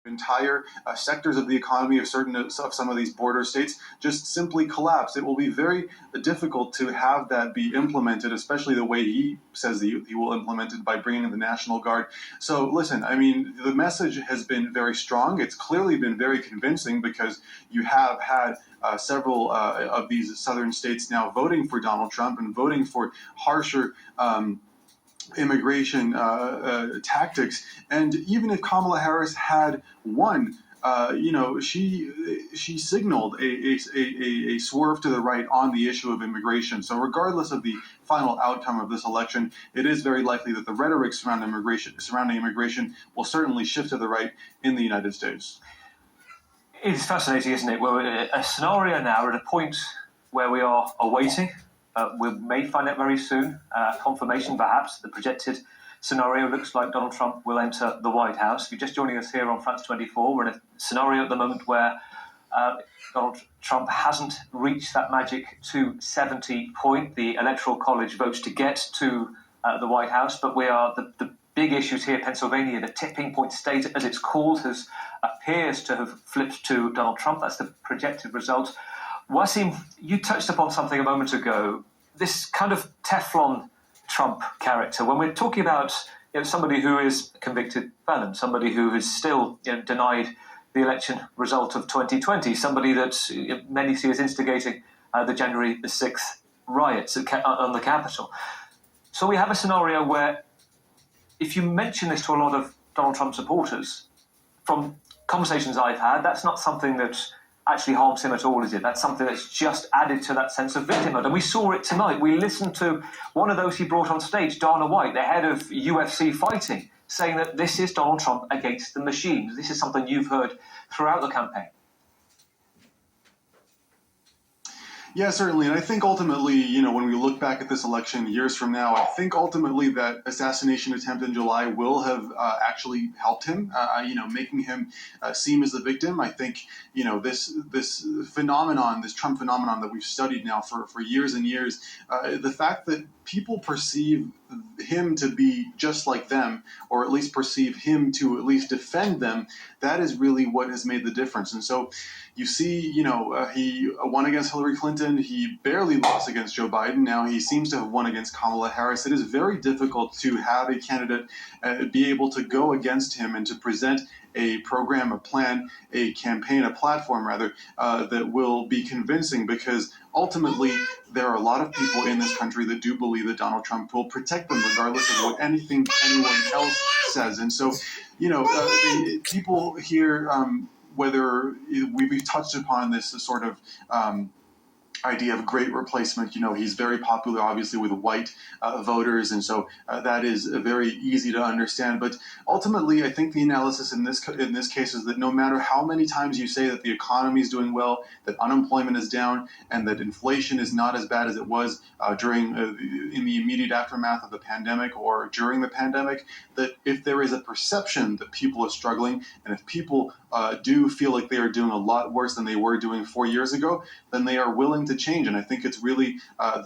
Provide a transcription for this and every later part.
entire sectors of the economy of some of these border states just simply collapse. It will be very difficult to have that be implemented, especially the way he says that he will implement it by bringing in the National Guard. So listen, I mean, the message has been very strong. It's clearly been very convincing because you have had several of these southern states now voting for Donald Trump and voting for harsher immigration tactics. And even if Kamala Harris had won, she signaled a swerve to the right on the issue of immigration. So regardless of the final outcome of this election, it is very likely that the rhetoric surrounding immigration will certainly shift to the right in the United States. It's fascinating, isn't it? We're in a scenario now, we're at a point where we are awaiting. We may find out very soon, confirmation perhaps. The projected scenario looks like Donald Trump will enter the White House. If you're just joining us here on France 24, we're in a scenario at the moment where Donald Trump hasn't reached that magic 270 point. The Electoral College votes to get to the White House, but we are the big issues here. Pennsylvania, the tipping point state, as it's called, appears to have flipped to Donald Trump. That's the projected result. Wasim, you touched upon something a moment ago, this kind of Teflon Trump character. When we're talking about somebody who is a convicted felon, somebody who is still denied the election result of 2020, somebody that many see as instigating the January the 6th riots on the Capitol. So we have a scenario where if you mention this to a lot of Donald Trump supporters, from conversations I've had, that's not something that actually harms him at all, is it? That's something that's just added to that sense of victimhood. And we saw it tonight. We listened to one of those he brought on stage, Dana White, the head of UFC fighting, saying that this is Donald Trump against the machines. This is something you've heard throughout the campaign. Yeah, certainly. And I think ultimately, when we look back at this election years from now, I think ultimately that assassination attempt in July will have actually helped him, making him seem as the victim. I think, this phenomenon, this Trump phenomenon that we've studied now for years and years, the fact that people perceive him to be just like them, or at least perceive him to at least defend them, that is really what has made the difference. And so you see, he won against Hillary Clinton. He barely lost against Joe Biden. Now he seems to have won against Kamala Harris. It is very difficult to have a candidate be able to go against him and to present a program, a plan, a campaign, a platform, rather, that will be convincing, because ultimately there are a lot of people in this country that do believe that Donald Trump will protect them regardless of what anyone else says. And so, people here, whether we've touched upon this sort of idea of great replacement. He's very popular, obviously, with white voters, and so that is very easy to understand. But ultimately, I think the analysis in this case is that no matter how many times you say that the economy is doing well, that unemployment is down, and that inflation is not as bad as it was in the immediate aftermath of the pandemic or during the pandemic, that if there is a perception that people are struggling, and if people do feel like they are doing a lot worse than they were doing 4 years ago, then they are willing to change. And I think it's really,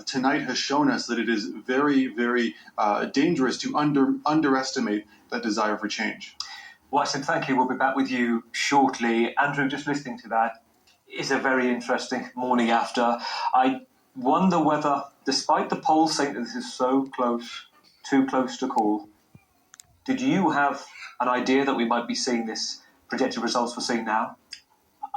tonight has shown us that it is very, very dangerous to underestimate that desire for change. Wasim, thank you. We'll be back with you shortly. Andrew, just listening to that is a very interesting morning after. I wonder whether, despite the polls saying that this is so close, too close to call, did you have an idea that we might be seeing this projected results we're seeing now?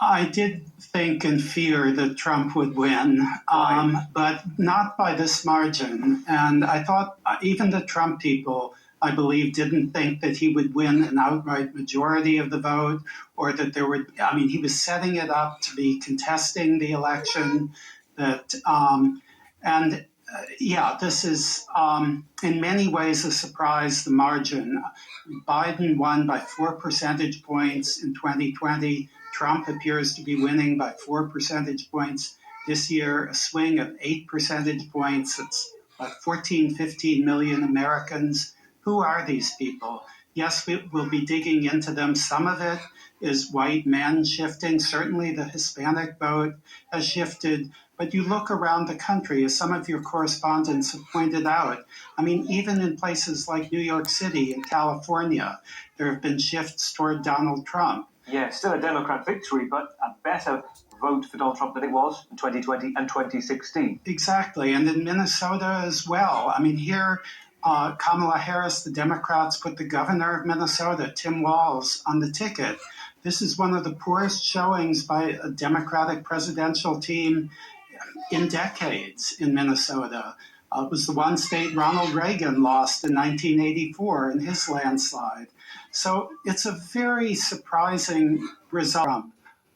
I did think and fear that Trump would win, but not by this margin. And I thought even the Trump people, I believe, didn't think that he would win an outright majority of the vote, or that he was setting it up to be contesting the election. This is in many ways a surprise, the margin. Biden won by 4 percentage points in 2020. Trump appears to be winning by 4 percentage points this year, a swing of 8 percentage points. It's like 14, 15 million Americans. Who are these people? yes, we will be digging into them. Some of it is white men shifting. Certainly the Hispanic vote has shifted. But you look around the country, as some of your correspondents have pointed out, I mean, even in places like New York City and California, there have been shifts toward Donald Trump. Yeah, still a Democrat victory, but a better vote for Donald Trump than it was in 2020 and 2016. Exactly. And in Minnesota as well. I mean, here, Kamala Harris, the Democrats put the governor of Minnesota, Tim Walz, on the ticket. This is one of the poorest showings by a Democratic presidential team in decades in Minnesota. It was the one state Ronald Reagan lost in 1984 in his landslide. So it's a very surprising result.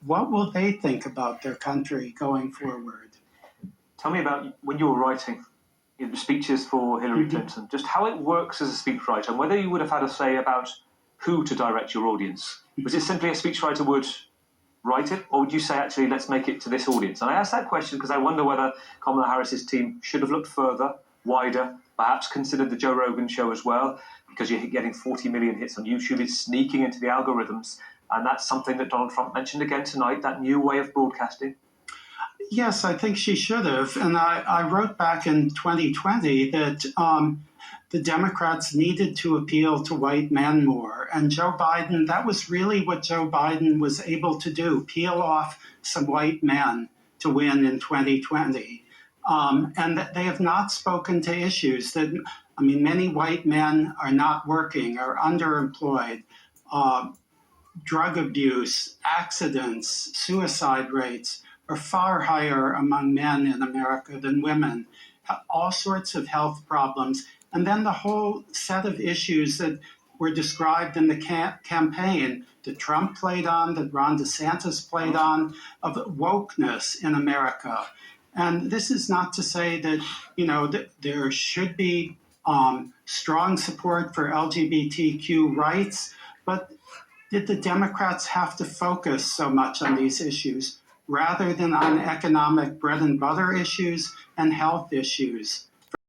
What will they think about their country going forward? Tell me about when you were writing speeches for Hillary Clinton, just how it works as a speechwriter, and whether you would have had a say about who to direct your audience. Was it simply a speechwriter would write it, or would you say, actually, let's make it to this audience? And I ask that question because I wonder whether Kamala Harris's team should have looked further, wider, perhaps considered the Joe Rogan show as well, because you're getting 40 million hits on YouTube. It's sneaking into the algorithms, and that's something that Donald Trump mentioned again tonight, that new way of broadcasting. Yes, I think she should have. And I wrote back in 2020 that the Democrats needed to appeal to white men more. And Joe Biden, that was really what Joe Biden was able to do, peel off some white men to win in 2020. And that they have not spoken to issues that, I mean, many white men are not working, are underemployed, drug abuse, accidents, suicide rates are far higher among men in America than women, all sorts of health problems. And then the whole set of issues that were described in the campaign that Trump played on, that Ron DeSantis played on, of wokeness in America. And this is not to say that, you know, that there should be strong support for LGBTQ rights, but did the Democrats have to focus so much on these issues rather than on economic bread and butter issues and health issues?